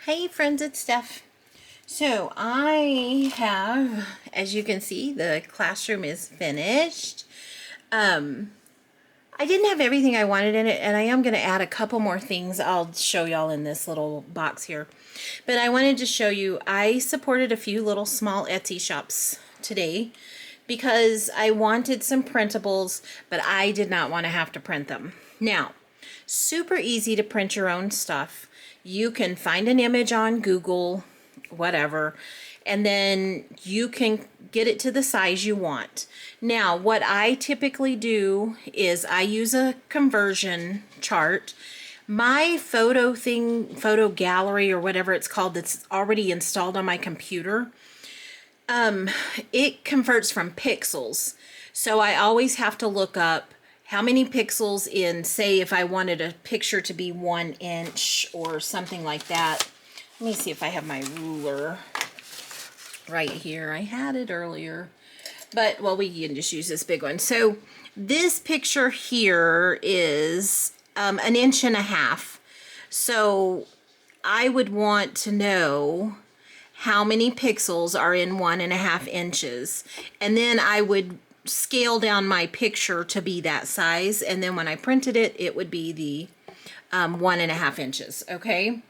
Hey friends, it's Steph. So I have, as you can see, the classroom is finished. I didn't have everything I wanted in it, and I am going to add a couple more things I'll show y'all in this little box here. But I wanted to show you, I supported a few little small Etsy shops today because I wanted some printables, but I did not want to have to print them. Now, super easy to print your own stuff. You can find an image on Google, whatever, and then you can get it to the size you want. Now, what I typically do is I use a conversion chart. My photo gallery or whatever it's called that's already installed on my computer, it converts from pixels. So I always have to look up how many pixels in, say, if I wanted a picture to be 1 inch or something like that. Let me see if I have my ruler right here. I had it earlier, but well, we can just use this big one. So this picture here is 1.5 inches. So I would want to know how many pixels are in 1.5 inches, and then I would scale down my picture to be that size, and then when I printed it, it would be the 1.5 inches. Okay,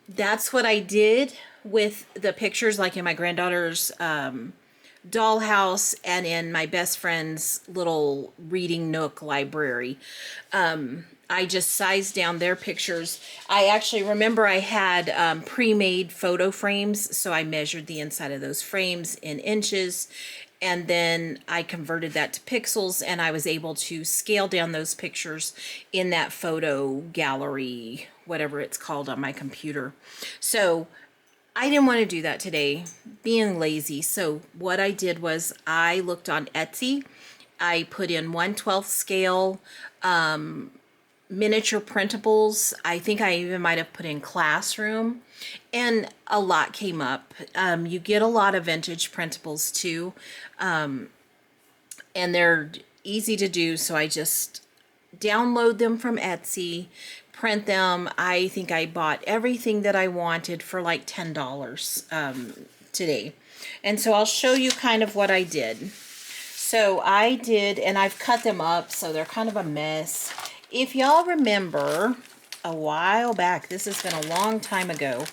that's what I did with the pictures, like in my granddaughter's dollhouse and in my best friend's little reading nook library. I just sized down their pictures. I actually remember I had pre-made photo frames, so I measured the inside of those frames in inches, and then I converted that to pixels, and I was able to scale down those pictures in that photo gallery, whatever it's called on my computer. So I didn't want to do that today, being lazy. So what I did was I looked on Etsy. I put in 1/12 scale miniature printables. I think I even might have put in classroom, and a lot came up. You get a lot of vintage printables too, and they're easy to do, so I just download them from Etsy, print them. I think I bought everything that I wanted for like $10 today. And so I'll show you kind of what I did. So I did, and I've cut them up, so they're kind of a mess. If y'all remember, a while back, this has been a long time ago,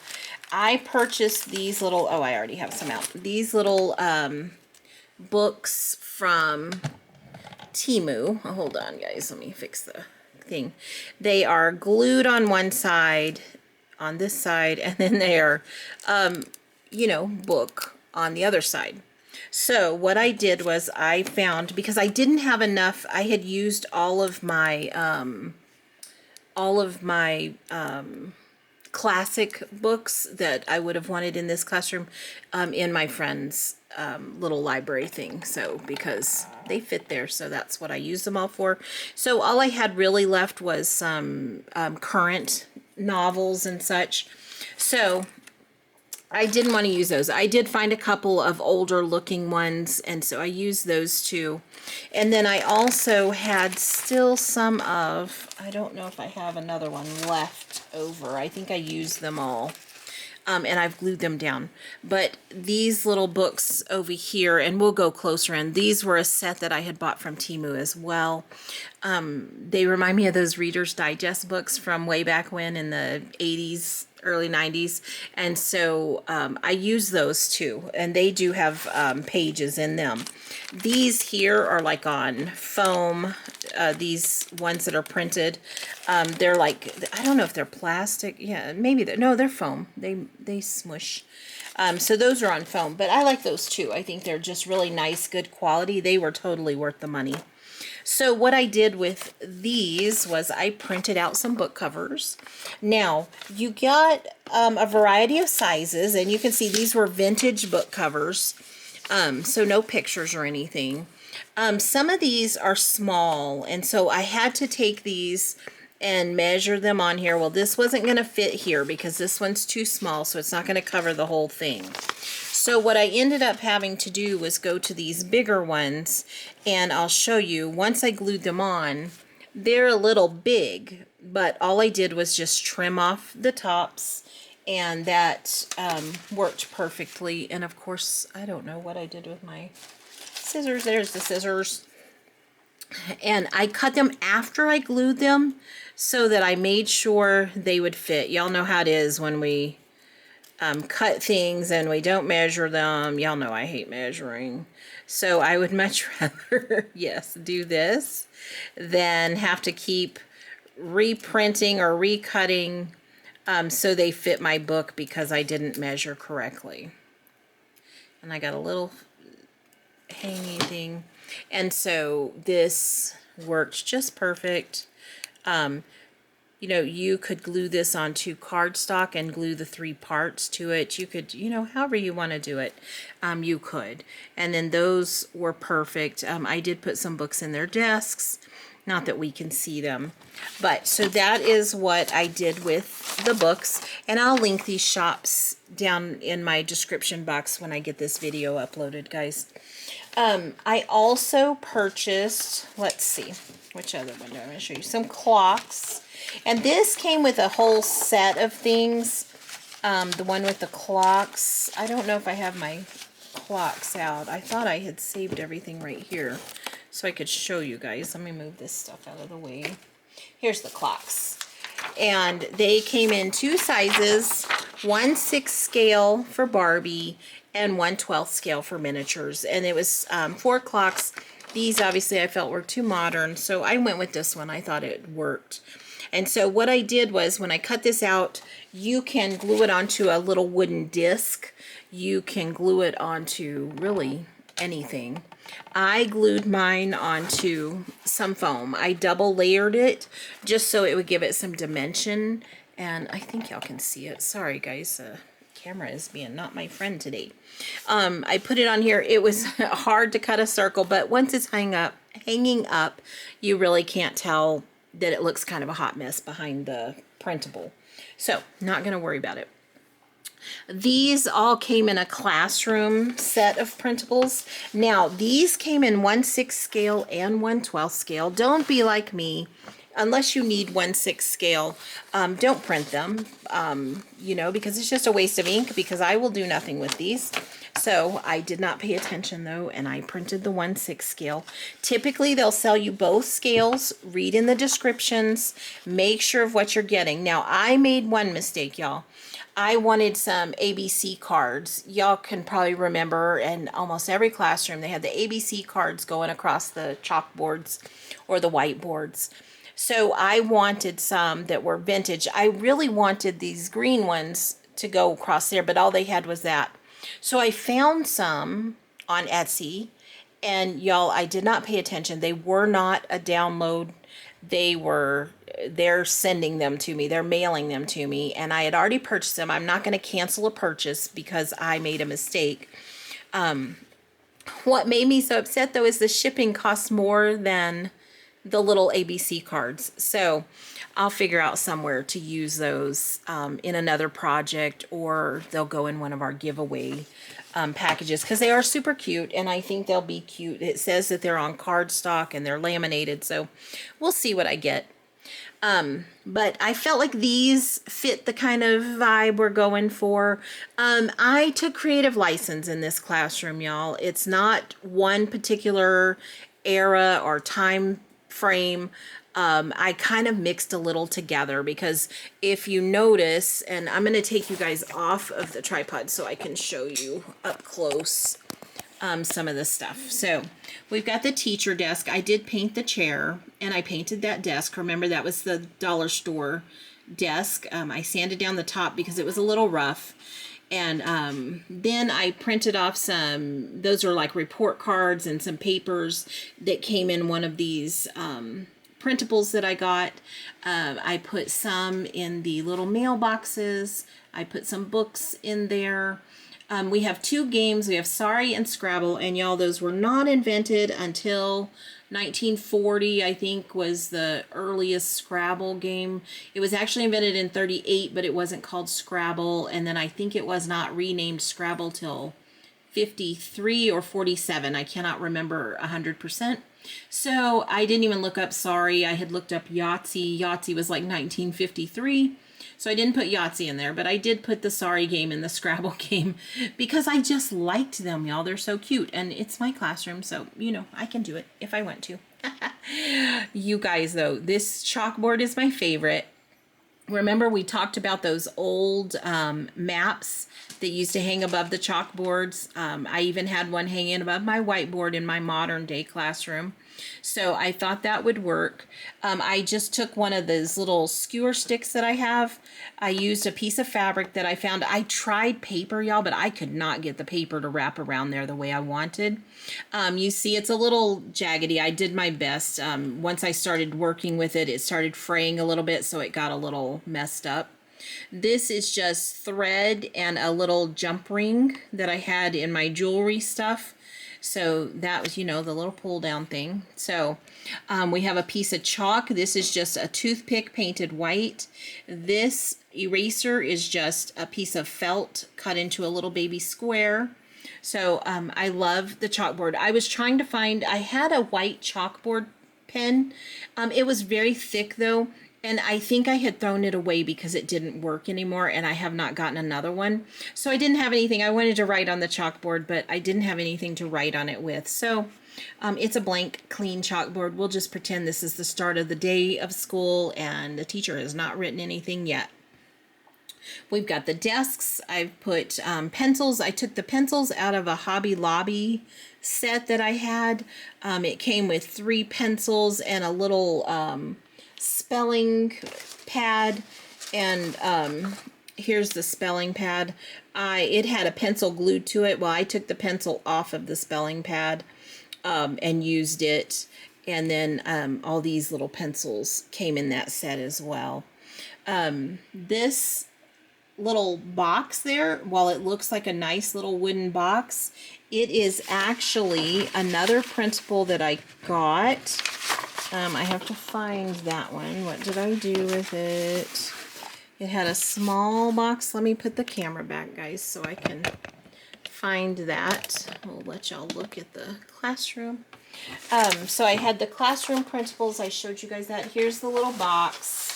I purchased these little, oh, I already have some out, these little books from Temu. Oh, hold on, guys, let me fix the thing. They are glued on one side, on this side, and then they are, book on the other side. So what I did was I found, because I didn't have enough, I had used all of my classic books that I would have wanted in this classroom in my friend's little library thing. So because they fit there, so that's what I used them all for. So all I had really left was some current novels and such. So I didn't want to use those. I did find a couple of older looking ones, and so I used those too. And then I also had still some of, I don't know if I have another one left over. I think I used them all. And I've glued them down. But these little books over here, and we'll go closer in, these were a set that I had bought from Temu as well. They remind me of those Reader's Digest books from way back when in the 80s, early 90s, and so I use those too, and they do have pages in them. These here are like on foam, these ones that are printed. They're like, I don't know if they're plastic. Yeah, maybe no, they're foam. They smush. So those are on foam, but I like those too. I think they're just really nice, good quality. They were totally worth the money. So what I did with these was I printed out some book covers. Now, you got a variety of sizes, and you can see these were vintage book covers, so no pictures or anything. Some of these are small, and so I had to take these and measure them on here. Well, this wasn't going to fit here because this one's too small, so it's not going to cover the whole thing. So what I ended up having to do was go to these bigger ones, and I'll show you. Once I glued them on, they're a little big, but all I did was just trim off the tops and that worked perfectly. And of course, I don't know what I did with my scissors. There's the scissors. And I cut them after I glued them so that I made sure they would fit. Y'all know how it is when we cut things and we don't measure them. Y'all know I hate measuring. So I would much rather, yes, do this than have to keep reprinting or recutting so they fit my book because I didn't measure correctly. And I got a little hangy thing. And so this worked just perfect. You know, you could glue this onto cardstock and glue the 3 parts to it. You could, you know, however you want to do it, you could. And then those were perfect. I did put some books in their desks. Not that we can see them. But so that is what I did with the books. And I'll link these shops down in my description box when I get this video uploaded, guys. I also purchased, let's see, which other one do I want to show you? Some clocks. And this came with a whole set of things. The one with the clocks. I don't know if I have my clocks out. I thought I had saved everything right here so I could show you guys. Let me move this stuff out of the way. Here's the clocks. And they came in 2 sizes, 1/6 scale for Barbie and 1/12 scale for miniatures. And it was 4 clocks. These obviously I felt were too modern, so I went with this one. I thought it worked. And so what I did was when I cut this out, you can glue it onto a little wooden disc. You can glue it onto really anything. I glued mine onto some foam. I double layered it just so it would give it some dimension. And I think y'all can see it. Sorry guys, camera is being not my friend today. I put it on here. It was hard to cut a circle, but once it's hanging up, you really can't tell that it looks kind of a hot mess behind the printable. So not going to worry about it. These all came in a classroom set of printables. Now these came in 1/6 scale and 1/12 scale. Don't be like me. Unless you need 1/6 scale, don't print them, you know, because it's just a waste of ink, because I will do nothing with these. So I did not pay attention though, and I printed the 1/6 scale. Typically they'll sell you both scales. Read in the descriptions, make sure of what you're getting. Now I made one mistake, y'all. I wanted some ABC cards. Y'all can probably remember in almost every classroom they had the ABC cards going across the chalkboards or the whiteboards. So I wanted some that were vintage. I really wanted these green ones to go across there, but all they had was that. So I found some on Etsy, and y'all, I did not pay attention. They were not a download. They're sending them to me. They're mailing them to me, and I had already purchased them. I'm not going to cancel a purchase because I made a mistake. What made me so upset though is the shipping costs more than the little ABC cards. So I'll figure out somewhere to use those in another project, or they'll go in one of our giveaway packages, because they are super cute and I think they'll be cute. It says that they're on cardstock and they're laminated, so we'll see what I get. But I felt like these fit the kind of vibe we're going for. I took creative license in this classroom, y'all. It's not one particular era or time frame. I kind of mixed a little together, because if you notice, and I'm going to take you guys off of the tripod so I can show you up close some of the stuff. So we've got the teacher desk. I did paint the chair, and I painted that desk. Remember, that was the dollar store desk. I sanded down the top because it was a little rough. And then I printed off some, those are like report cards and some papers that came in one of these printables that I got. I put some in the little mailboxes. I put some books in there. We have 2 games. We have Sorry and Scrabble, and y'all, those were not invented until 1940, I think, was the earliest Scrabble game. It was actually invented in 38, but it wasn't called Scrabble, and then I think it was not renamed Scrabble till 53 or 47. I cannot remember 100%. So I didn't even look up Sorry. I had looked up Yahtzee. Yahtzee was like 1953. So I didn't put Yahtzee in there, but I did put the Sorry game and the Scrabble game because I just liked them, y'all. They're so cute. And it's my classroom, so, you know, I can do it if I want to. You guys, though, this chalkboard is my favorite. Remember we talked about those old maps that used to hang above the chalkboards? I even had one hanging above my whiteboard in my modern day classroom. So I thought that would work. I just took one of those little skewer sticks that I have. I used a piece of fabric that I found. I tried paper, y'all, but I could not get the paper to wrap around there the way I wanted. You see, it's a little jaggedy. I did my best. Once I started working with it, it started fraying a little bit, so it got a little messed up. This is just thread and a little jump ring that I had in my jewelry stuff. So that was, you know, the little pull down thing. So we have a piece of chalk. This is just a toothpick painted white. This eraser is just a piece of felt cut into a little baby square. So I love the chalkboard. I was trying to find, I had a white chalkboard pen. It was very thick though. And I think I had thrown it away because it didn't work anymore, and I have not gotten another one. So I didn't have anything. I wanted to write on the chalkboard, but I didn't have anything to write on it with. So it's a blank, clean chalkboard. We'll just pretend this is the start of the day of school, and the teacher has not written anything yet. We've got the desks. I've put pencils. I took the pencils out of a Hobby Lobby set that I had. It came with 3 pencils and a little spelling pad, and here's the spelling pad. It had a pencil glued to it. Well, I took the pencil off of the spelling pad and used it, and then all these little pencils came in that set as well. This little box there, while it looks like a nice little wooden box, it is actually another printable that I got. I have to find that one. What did I do with it? It had a small box. Let me put the camera back, guys, so I can find that. I'll let y'all look at the classroom. So I had the classroom printables. I showed you guys that. Here's the little box.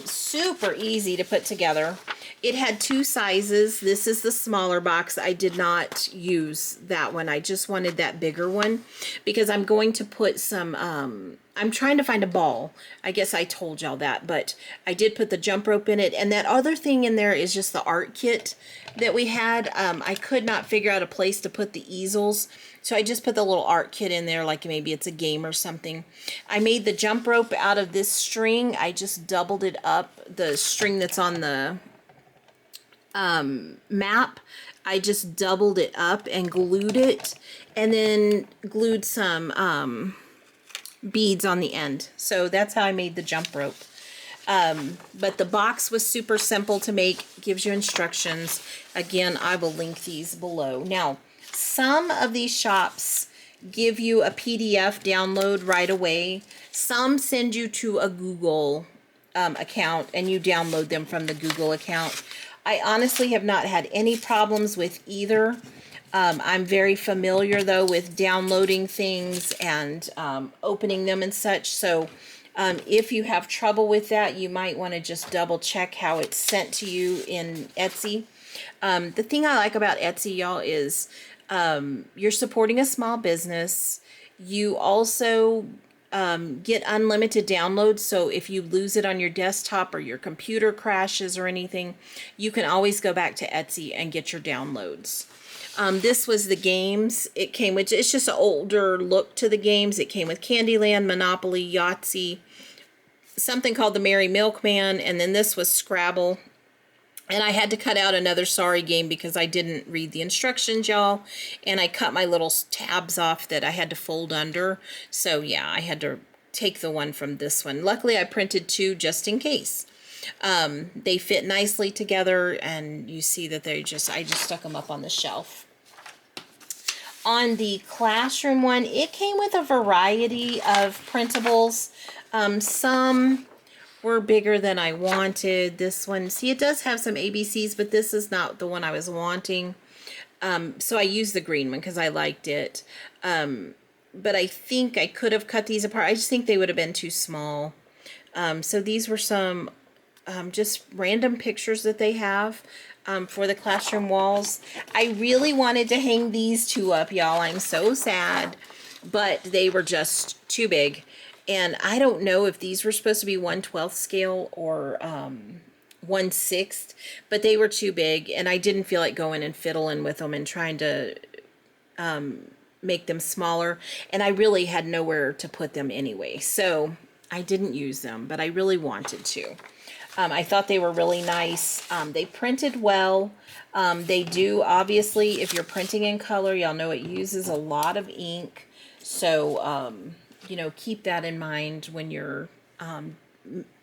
Super easy to put together. It had 2 sizes. This is the smaller box. I did not use that one. I just wanted that bigger one because I'm going to put some, I'm trying to find a ball. I guess I told y'all that, but I did put the jump rope in it. And that other thing in there is just the art kit that we had. I could not figure out a place to put the easels. So I just put the little art kit in there, like maybe it's a game or something. I made the jump rope out of this string. I just doubled it up, the string that's on the map. I just doubled it up and glued it, and then glued some beads on the end. So that's how I made the jump rope. But the box was super simple to make, gives you instructions. Again, I will link these below. Now, some of these shops give you a PDF download right away. Some send you to a Google account and you download them from the Google account. I honestly have not had any problems with either. I'm very familiar though with downloading things and opening them and such. So if you have trouble with that, you might want to just double check how it's sent to you in Etsy. The thing I like about Etsy, y'all, is you're supporting a small business. You also get unlimited downloads, so if you lose it on your desktop or your computer crashes or anything, you can always go back to Etsy and get your downloads. This was the games. It came with, it's just an older look to the games. It came with Candyland, Monopoly, Yahtzee, something called the Merry Milkman, and then this was Scrabble. And I had to cut out another Sorry game because I didn't read the instructions, y'all. And I cut my little tabs off that I had to fold under. So yeah, I had to take the one from this one. Luckily, I printed 2 just in case. They fit nicely together, and you see that I just stuck them up on the shelf. On the classroom one, it came with a variety of printables. Some were bigger than I wanted. This one, see, it does have some ABCs, but this is not the one I was wanting. So I used the green one because I liked it. But I think I could have cut these apart. I just think they would have been too small. So these were some just random pictures that they have for the classroom walls. I really wanted to hang these two up, y'all. I'm so sad, but they were just too big. And I don't know if these were supposed to be 1/12 scale or 1/6, but they were too big, and I didn't feel like going and fiddling with them and trying to make them smaller, and I really had nowhere to put them anyway, so I didn't use them, but I really wanted to. I thought they were really nice. They printed well. They do, obviously, if you're printing in color, y'all know it uses a lot of ink, so you know, keep that in mind when you're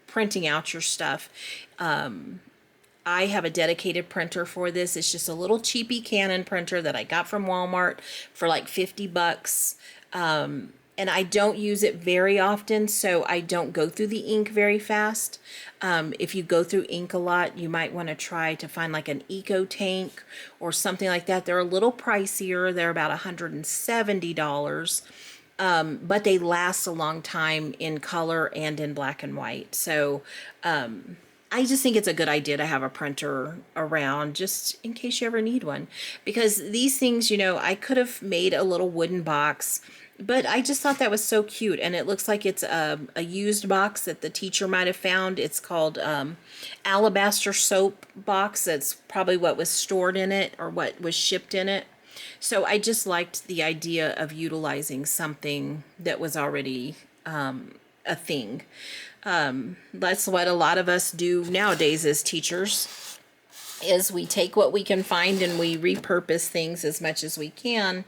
printing out your stuff. I have a dedicated printer for this. It's just a little cheapy Canon printer that I got from Walmart for like 50 bucks. And I don't use it very often, so I don't go through the ink very fast. If you go through ink a lot, you might want to try to find like an Eco Tank or something like that. They're a little pricier. They're about $170. But they last a long time in color and in black and white. So I just think it's a good idea to have a printer around just in case you ever need one. Because these things, you know, I could have made a little wooden box, but I just thought that was so cute. And it looks like it's a used box that the teacher might have found. It's called alabaster soap box. That's probably what was stored in it or what was shipped in it. So I just liked the idea of utilizing something that was already a thing. That's what a lot of us do nowadays as teachers, is we take what we can find and we repurpose things as much as we can,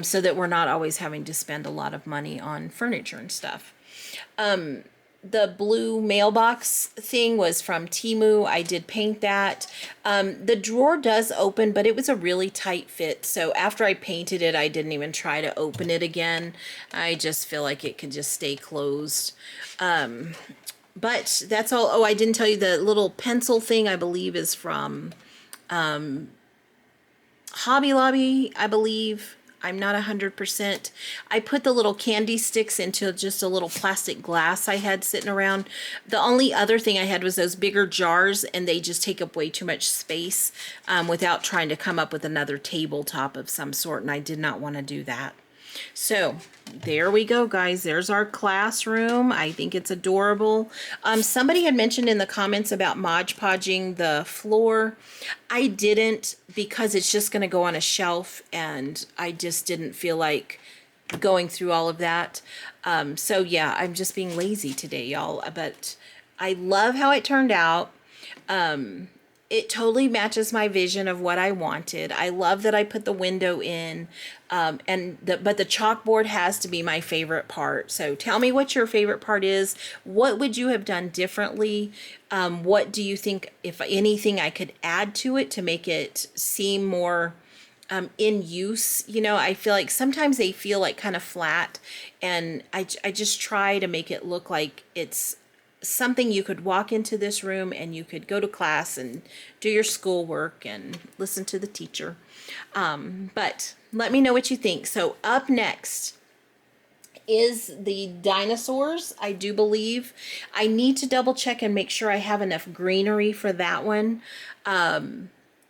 so that we're not always having to spend a lot of money on furniture and stuff. The blue mailbox thing was from Temu. I did paint that. The drawer does open, but it was a really tight fit. So after I painted it, I didn't even try to open it again. I just feel like it could just stay closed. But that's all. Oh, I didn't tell you the little pencil thing, I believe, is from Hobby Lobby, I believe. I'm not 100%. I put the little candy sticks into just a little plastic glass I had sitting around. The only other thing I had was those bigger jars, and they just take up way too much space without trying to come up with another tabletop of some sort, and I did not want to do that. So there we go, guys. There's our classroom. I think it's adorable. Somebody had mentioned in the comments about Mod Podging the floor. I didn't, because it's just going to go on a shelf, and I just didn't feel like going through all of that. So yeah, I'm just being lazy today, y'all. But I love how it turned out. It totally matches my vision of what I wanted. I love that I put the window in, but the chalkboard has to be my favorite part. So tell me what your favorite part is. What would you have done differently? What do you think, if anything, I could add to it to make it seem more in use? You know, I feel like sometimes they feel like kind of flat, and I just try to make it look like it's something you could walk into this room and you could go to class and do your schoolwork and listen to the teacher. But let me know what you think. So up next is the dinosaurs, I do believe. I need to double check and make sure I have enough greenery for that one.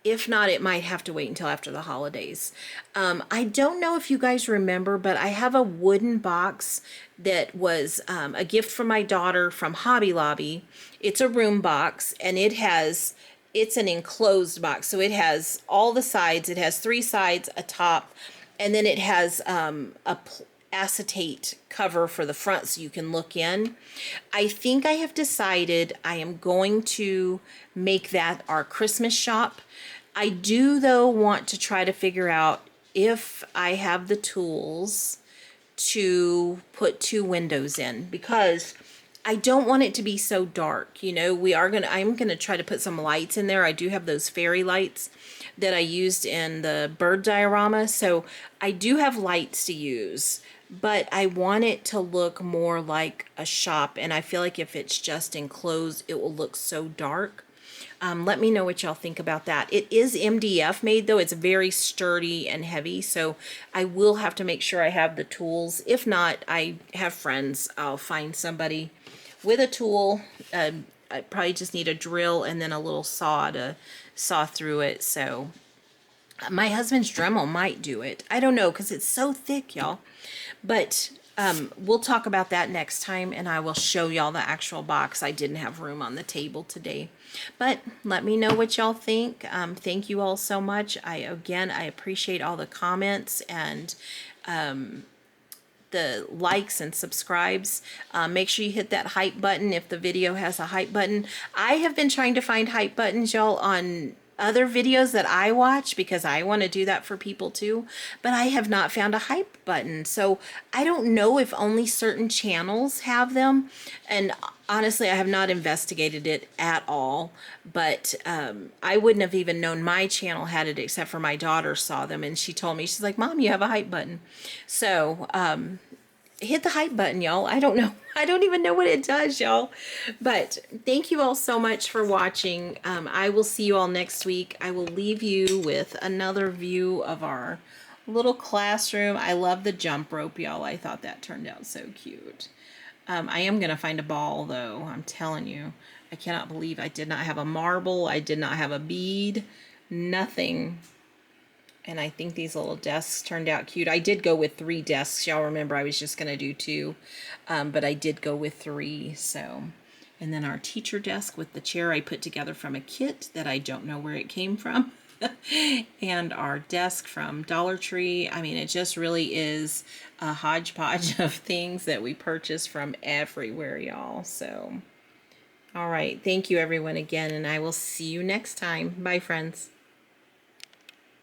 If not, it might have to wait until after the holidays. I don't know if you guys remember, but I have a wooden box that was a gift from my daughter from Hobby Lobby. It's a room box, and it's an enclosed box. So it has all the sides. It has 3 sides, a top, and then it has acetate cover for the front so you can look in. I think I have decided I am going to make that our Christmas shop. I do, though, want to try to figure out if I have the tools to put 2 windows in, because I don't want it to be so dark. You know, I'm gonna try to put some lights in there. I do have those fairy lights that I used in the bird diorama, so I do have lights to use, but I want it to look more like a shop, and I feel like if it's just enclosed, it will look so dark. Let me know what y'all think about that. It is MDF made, though. It's very sturdy and heavy, so I will have to make sure I have the tools. If not, I have friends. I'll find somebody with a tool, a I probably just need a drill and then a little saw to saw through it. So my husband's Dremel might do it. I don't know, because it's so thick, y'all. But we'll talk about that next time, and I will show y'all the actual box. I didn't have room on the table today. But let me know what y'all think. Thank you all so much. I appreciate all the comments and the likes and subscribes. Make sure you hit that hype button if the video has a hype button. I have been trying to find hype buttons, y'all, on other videos that I watch, because I want to do that for people too, but I have not found a hype button. So I don't know if only certain channels have them, and honestly I have not investigated it at all, but I wouldn't have even known my channel had it except for my daughter saw them and she told me, she's like, Mom, you have a hype button. So hit the hype button, y'all. I don't know. I don't even know what it does, y'all. But thank you all so much for watching. I will see you all next week. I will leave you with another view of our little classroom. I love the jump rope, y'all. I thought that turned out so cute. I am going to find a ball, though. I'm telling you. I cannot believe I did not have a marble. I did not have a bead. Nothing. And I think these little desks turned out cute. I did go with 3 desks. Y'all remember I was just going to do 2. But I did go with 3. So, and then our teacher desk with the chair I put together from a kit that I don't know where it came from. And our desk from Dollar Tree. I mean, it just really is a hodgepodge of things that we purchased from everywhere, y'all. So, all right. Thank you, everyone, again. And I will see you next time. Bye, friends.